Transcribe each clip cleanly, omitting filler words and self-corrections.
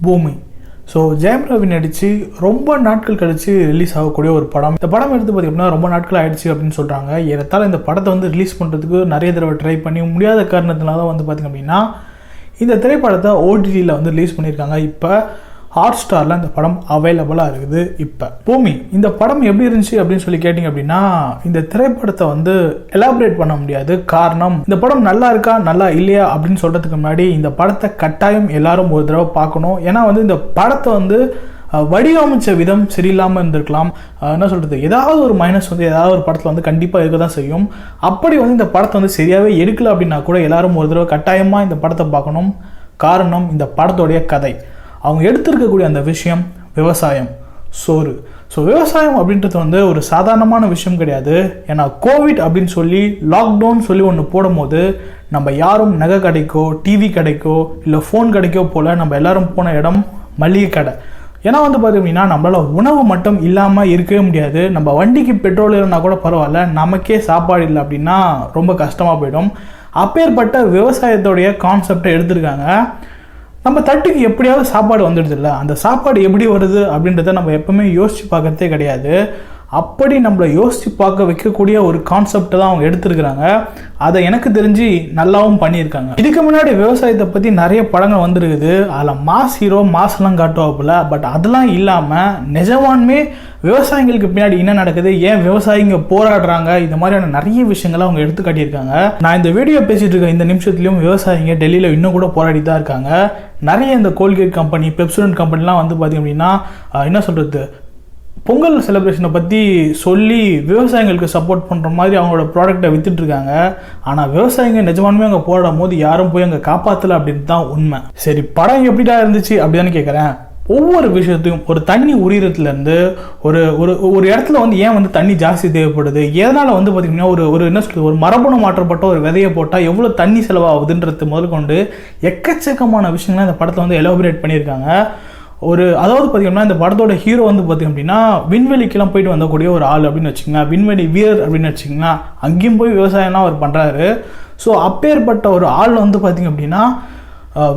பூமி. ஸோ ஜெயம் ரவி நடித்து ரொம்ப நாட்கள் கழித்து ரிலீஸ் ஆகக்கூடிய ஒரு படம். இந்த படம் எடுத்து பார்த்திங்கன்னா ரொம்ப நாட்கள் ஆகிடுச்சு அப்படின்னு சொல்கிறாங்க. ஏறத்தாழ இந்த படத்தை வந்து ரிலீஸ் பண்ணுறதுக்கு நிறைய தடவை ட்ரை பண்ணி முடியாத காரணத்தினால தான் வந்து பார்த்திங்க அப்படின்னா இந்த திரைப்படத்தை ஓடிடியில் வந்து ரிலீஸ் பண்ணியிருக்காங்க. இப்போ ஹாட்ஸ்டாரில் இந்த படம் அவைலபிளாக இருக்குது. இப்போ பூமி இந்த படம் எப்படி இருந்துச்சு அப்படின்னு சொல்லி கேட்டிங்க அப்படின்னா இந்த திரைப்படத்தை வந்து எலாபரேட் பண்ண முடியாது. காரணம், இந்த படம் நல்லா இருக்கா நல்லா இல்லையா அப்படின்னு சொல்கிறதுக்கு முன்னாடி இந்த படத்தை கட்டாயம் எல்லாரும் ஒரு தடவை பார்க்கணும். ஏன்னா வந்து இந்த படத்தை வந்து வடிவமைச்ச விதம் சரியில்லாமல் இருந்திருக்கலாம். என்ன சொல்கிறது, ஏதாவது ஒரு மைனஸ் வந்து ஏதாவது ஒரு படத்தில் வந்து கண்டிப்பாக இருக்க தான் செய்யும். அப்படி வந்து இந்த படத்தை வந்து சரியாகவே எடுக்கல அப்படின்னா கூட எல்லாரும் ஒரு தடவை கட்டாயமாக இந்த படத்தை பார்க்கணும். காரணம், இந்த படத்தோடைய கதை, அவங்க எடுத்திருக்கக்கூடிய அந்த விஷயம் விவசாயம், சோறு. ஸோ விவசாயம் அப்படின்றது வந்து ஒரு சாதாரணமான விஷயம் கிடையாது. ஏன்னா கோவிட் அப்படின்னு சொல்லி லாக்டவுன் சொல்லி ஒன்று போடும்போது நம்ம யாரும் நகை கடைக்கோ டிவி கடைக்கோ இல்லை ஃபோன் கடைக்கோ போல் நம்ம எல்லாரும் போன இடம் மளிகை கடை. ஏன்னா வந்து பார்த்தீங்கன்னா நம்மளால் உணவு மட்டும் இல்லாமல் இருக்கவே முடியாது. நம்ம வண்டிக்கு பெட்ரோல் இல்லைன்னா கூட பரவாயில்ல, நமக்கே சாப்பாடு இல்லை அப்படின்னா ரொம்ப கஷ்டமாக போயிடும். அப்பேற்பட்ட விவசாயத்தோடைய கான்செப்டை எடுத்திருக்காங்க. நம்ம தட்டுக்கு எப்படியாவது சாப்பாடு வந்துடுது இல்லை, அந்த சாப்பாடு எப்படி வருது அப்படின்றத நம்ம எப்பவுமே யோசித்து பார்க்கறதே கிடையாது. அப்படி நம்மளை யோசித்து பார்க்க வைக்கக்கூடிய ஒரு கான்செப்டை தான் அவங்க எடுத்துருக்குறாங்க. அதை எனக்கு தெரிஞ்சு நல்லாவும் பண்ணியிருக்காங்க. இதுக்கு முன்னாடி விவசாயத்தை பற்றி நிறைய படங்கள் வந்துருக்குது. அதில் மாஸ் ஹீரோ மாஸ்லாம் காட்டுவாப்புல. பட் அதெல்லாம் இல்லாமல் நிஜமானுமே விவசாயிகளுக்கு பின்னாடி என்ன நடக்குது, ஏன் விவசாயிங்க போராடுறாங்க, இந்த மாதிரியான நிறைய விஷயங்களை அவங்க எடுத்து காட்டியிருக்காங்க. நான் இந்த வீடியோ பேசிகிட்டு இருக்கேன் இந்த நிமிஷத்துலையும் விவசாயிங்க டெல்லியில் இன்னும் கூட போராடி தான் இருக்காங்க. நிறைய இந்த கோல்கேட் கம்பெனி, பெப்சோடன்ட் கம்பெனிலாம் வந்து பார்த்திங்க அப்படின்னா என்ன சொல்கிறது, பொங்கல் செலிப்ரேஷனை பற்றி சொல்லி விவசாயிகளுக்கு சப்போர்ட் பண்ணுற மாதிரி அவங்களோட ப்ராடக்டை விற்றுட்ருக்காங்க. ஆனால் விவசாயிங்க நிஜமானுமே அங்கே போராடும் போது யாரும் போய் அங்கே காப்பாற்றலை அப்படின்னு தான் உண்மை. சரி, படம் எப்படிடா இருந்துச்சு அப்படிதானே கேட்குறேன். ஒவ்வொரு விஷயத்தையும் ஒரு தண்ணி உரியறதுலேருந்து ஒரு ஒரு ஒரு இடத்துல வந்து ஏன் வந்து தண்ணி ஜாஸ்தி தேவைப்படுது, எதனால் வந்து பார்த்திங்கன்னா ஒரு என்ன சொல்கிறது, ஒரு மரபணு மாற்றப்பட்ட ஒரு விதையை போட்டால் எவ்வளோ தண்ணி செலவாகுதுன்றது முதல் கொண்டு எக்கச்சக்கமான விஷயங்கள்லாம் இந்த படத்தை வந்து எலாபரேட் பண்ணியிருக்காங்க. அதாவது பார்த்திங்கன்னா இந்த படத்தோட ஹீரோ வந்து பார்த்திங்க அப்படின்னா விண்வெளிக்கெல்லாம் போயிட்டு வந்தக்கூடிய ஒரு ஆள் அப்படின்னு வச்சிங்கன்னா, விண்வெளி வீரர் அப்படின்னு வச்சிங்கன்னா, அங்கேயும் போய் விவசாயம்லாம் அவர் பண்ணுறாரு. ஸோ அப்பேற்பட்ட ஒரு ஆள் வந்து பார்த்திங்க அப்படின்னா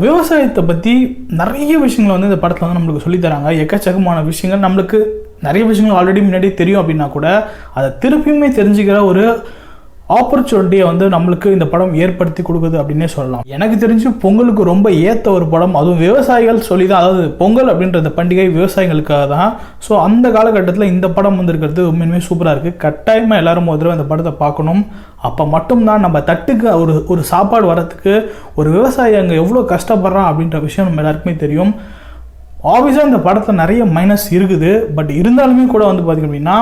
விவசாயத்தை பற்றி நிறைய விஷயங்கள் வந்து இந்த படத்தில் வந்து நம்மளுக்கு சொல்லித்தராங்க. எக்கச்சக்கமான விஷயங்கள், நம்மளுக்கு நிறைய விஷயங்கள் ஆல்ரெடி முன்னாடி தெரியும் அப்படின்னா கூட அதை திருப்பியுமே தெரிஞ்சுக்கிற ஒரு ஆப்பர்ச்சுனிட்டியை வந்து நம்மளுக்கு இந்த படம் ஏற்படுத்தி கொடுக்குது அப்படின்னே சொல்லலாம். எனக்கு தெரிஞ்சு பொங்கலுக்கு ரொம்ப ஏற்ற ஒரு படம், அதுவும் விவசாயிகள் சொல்லி தான். அதாவது பொங்கல் அப்படின்ற இந்த பண்டிகை விவசாயிகளுக்காக தான். ஸோ அந்த காலகட்டத்தில் இந்த படம் வந்துருக்கிறது உண்மையுமே சூப்பராக இருக்குது. கட்டாயமாக எல்லாரும் முதல்ல இந்த படத்தை பார்க்கணும். அப்போ மட்டும்தான் நம்ம தட்டுக்கு ஒரு சாப்பாடு வரத்துக்கு ஒரு விவசாயி அங்கே எவ்வளோ கஷ்டப்படுறான் அப்படின்ற விஷயம் நம்ம எல்லாருக்குமே தெரியும். ஆப்வியஸாக இந்த படத்தில் நிறைய மைனஸ் இருக்குது. பட் இருந்தாலுமே கூட வந்து பார்த்திங்க அப்படின்னா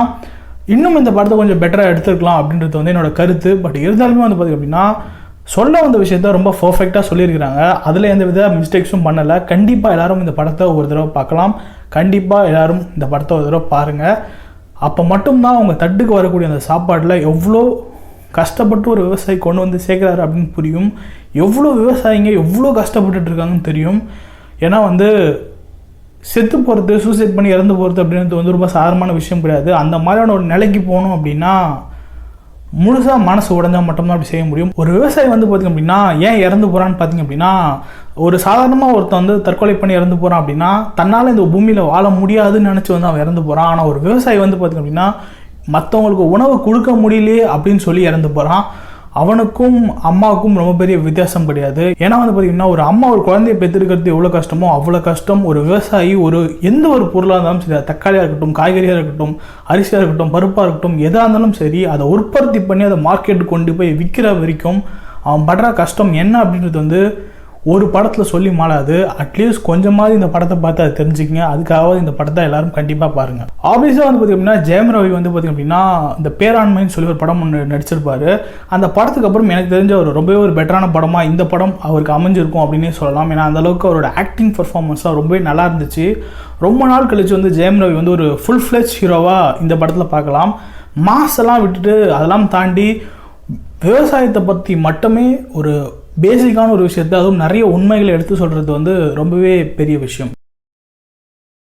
இன்னும் இந்த படத்தை கொஞ்சம் பெட்டராக எடுத்துருக்கலாம் அப்படின்றது வந்து என்னோட கருத்து. பட் இருந்தாலுமே வந்து பார்த்திங்க அப்படின்னா சொல்ல வந்த விஷயத்த ரொம்ப பர்ஃபெக்டாக சொல்லியிருக்கிறாங்க. அதில் எந்த வித மிஸ்டேக்ஸும் பண்ணலை. கண்டிப்பாக எல்லோரும் இந்த படத்தை ஒரு தடவை பார்க்கலாம். கண்டிப்பாக எல்லோரும் இந்த படத்தை ஒரு தடவை பாருங்கள். அப்போ மட்டும்தான் அவங்க தட்டுக்கு வரக்கூடிய அந்த சாப்பாட்டில் எவ்வளோ கஷ்டப்பட்டு ஒரு விவசாயி கொண்டு வந்து சேர்க்குறாரு அப்படின்னு புரியும். எவ்வளோ விவசாயிங்க எவ்வளோ கஷ்டப்பட்டுட்டு இருக்காங்கன்னு தெரியும். ஏன்னா வந்து செத்து போகிறது, சூசைட் பண்ணி இறந்து போகிறது அப்படின்றது வந்து ரொம்ப சாதாரணமான விஷயம் கிடையாது. அந்த மாதிரியான ஒரு நிலைக்கு போகணும் அப்படின்னா முழுசாக மனசு உடஞ்சால் மட்டும்தான் அப்படி செய்ய முடியும். ஒரு விவசாயி வந்து பார்த்திங்க அப்படின்னா ஏன் இறந்து போகிறான்னு பார்த்திங்க அப்படின்னா, ஒரு சாதாரணமாக ஒருத்தன் வந்து தற்கொலை பண்ணி இறந்து போகிறான் அப்படின்னா தன்னால் இந்த பூமியில் வாழ முடியாதுன்னு நினச்சி வந்து அவன் இறந்து போகிறான். ஆனால் ஒரு விவசாயி வந்து பார்த்திங்க அப்படின்னா மற்றவங்களுக்கு உணவு கொடுக்க முடியலையே அப்படின்னு சொல்லி இறந்து போகிறான். அவனுக்கும் அம்மாவுக்கும் ரொம்ப பெரிய வித்தியாசம் கிடையாது. ஏன்னா வந்து பார்த்திங்கன்னா ஒரு அம்மா ஒரு குழந்தைய பெற்றெடுக்கிறது எவ்வளோ கஷ்டமோ அவ்வளோ கஷ்டம் ஒரு விவசாயி எந்த ஒரு பொருளாக இருந்தாலும் சரி, தக்காளியாக இருக்கட்டும், காய்கறியாக இருக்கட்டும், அரிசியாக இருக்கட்டும், பருப்பாக இருக்கட்டும், எதாக இருந்தாலும் சரி, அதை உற்பத்தி பண்ணி அதை மார்க்கெட்டுக்கு கொண்டு போய் விற்கிற வரைக்கும் அவன் படுற கஷ்டம் என்ன அப்படின்றது வந்து ஒரு படத்தில் சொல்லி மாளாது. அட்லீஸ்ட் கொஞ்சமாவது இந்த படத்தை பார்த்து அதை தெரிஞ்சுக்கிங்க. அதுக்காக இந்த படத்தை எல்லாரும் கண்டிப்பாக பாருங்கள். ஆப்வியஸாக வந்து பார்த்திங்க அப்படின்னா ஜெயம் ரவி வந்து பார்த்திங்க அப்படின்னா இந்த பேராண்மைன்னு சொல்லி ஒரு படம் ஒன்று நடிச்சிருப்பார். அந்த படத்துக்கு அப்புறம் எனக்கு தெரிஞ்ச ரொம்பவே ஒரு பெட்டரான படமாக இந்த படம் அவருக்கு அமைஞ்சிருக்கும் அப்படின்னே சொல்லலாம். ஏன்னா அந்தளவுக்கு அவரோட ஆக்டிங் பர்ஃபார்மன்ஸ்லாம் ரொம்பவே நல்லா இருந்துச்சு. ரொம்ப நாள் கழிச்சு வந்து ஜெயம் ரவி வந்து ஒரு ஃபுல் ஃப்ளெஜ் ஹீரோவாக இந்த படத்தில் பார்க்கலாம். மாஸ் எல்லாம் விட்டுட்டு அதெல்லாம் தாண்டி விவசாயத்தை பற்றி மட்டுமே ஒரு பேசிக்கான ஒரு விஷயத்தை, அதுவும் நிறைய உண்மைகளை எடுத்து சொல்கிறது வந்து ரொம்பவே பெரிய விஷயம்.